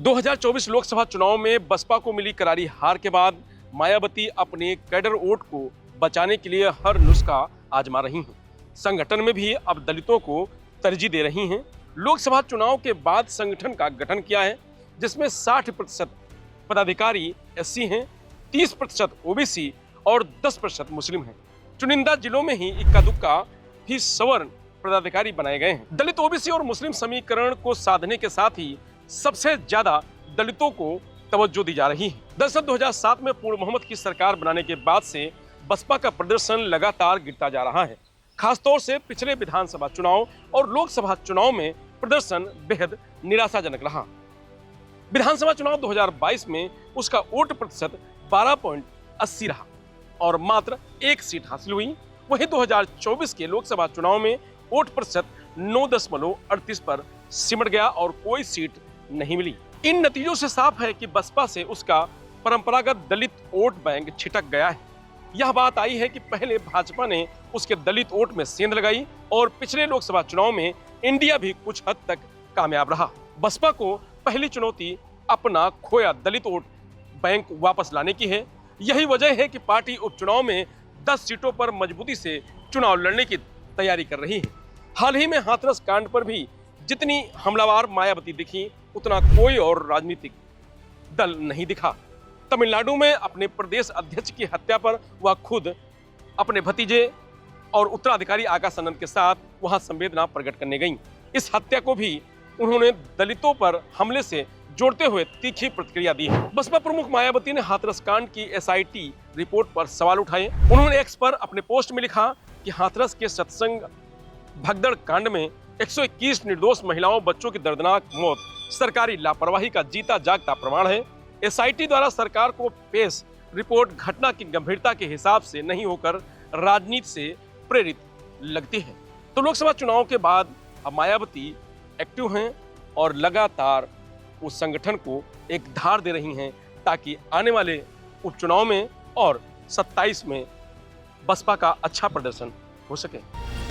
2024 लोकसभा चुनाव में बसपा को मिली करारी हार के बाद मायावती अपने कैडर वोट को बचाने के लिए हर नुस्खा आजमा रही हैं। संगठन में भी अब दलितों को तरजीह दे रही हैं। लोकसभा चुनाव के बाद संगठन का गठन किया है, जिसमें 60% पदाधिकारी एससी हैं, 30% ओबीसी और 10% मुस्लिम हैं। चुनिंदा जिलों में ही इक्का दुक्का भी सवर्ण पदाधिकारी बनाए गए हैं। दलित, ओबीसी और मुस्लिम समीकरण को साधने के साथ ही सबसे ज्यादा दलितों को तवज्जो दी जा रही है। दरअसल 2007 में पूर्ण बहुमत की सरकार बनाने के बाद से बसपा का प्रदर्शन लगातार गिरता जा रहा है। खासतौर से पिछले विधानसभा चुनाव और लोकसभा चुनाव में प्रदर्शन बेहद निराशाजनक रहा। विधानसभा चुनाव 2022 में उसका वोट प्रतिशत 12.80 रहा और मात्र 1 सीट हासिल हुई। वहीं 2024 के लोकसभा चुनाव में वोट प्रतिशत 9.38 पर सिमट गया और कोई सीट नहीं मिली। इन नतीजों से साफ है कि बसपा से उसका परंपरागत दलित वोट बैंक छिटक गया है। यह बात आई है कि पहले भाजपा ने उसके दलित वोट में सेंध लगाई और पिछले लोकसभा चुनाव में इंडिया भी कुछ हद तक कामयाब रहा। बसपा को पहली चुनौती अपना खोया दलित वोट बैंक वापस लाने की है। यही वजह है कि पार्टी उपचुनाव में 10 सीटों पर मजबूती से चुनाव लड़ने की तैयारी कर रही है। हाल ही में हाथरस कांड पर भी जितनी हमलावर मायावती दिखी, उतना कोई और राजनीतिक दल नहीं दिखा। तमिलनाडु में अपने प्रदेश अध्यक्ष की हत्या पर वह खुद अपने भतीजे और उत्तराधिकारी आकाश आनंद के साथ वहां संवेदना प्रकट करने गईं। इस हत्या को भी उन्होंने दलितों पर हमले से जोड़ते हुए तीखी प्रतिक्रिया दी है। बसपा प्रमुख मायावती ने हाथरस कांड की एसआईटी रिपोर्ट पर सवाल उठाए। उन्होंने एक्स पर अपने पोस्ट में लिखा कि हाथरस के सत्संग भगदड़ कांड में 121 निर्दोष महिलाओं, बच्चों की दर्दनाक मौत सरकारी लापरवाही का जीता जागता प्रमाण है। एसआईटी द्वारा सरकार को पेश रिपोर्ट घटना की गंभीरता के हिसाब से नहीं होकर राजनीति से प्रेरित लगती है। तो लोकसभा चुनाव के बाद अब मायावती एक्टिव हैं और लगातार उस संगठन को एक धार दे रही हैं ताकि आने वाले उपचुनाव में और 27 में बसपा का अच्छा प्रदर्शन हो सके।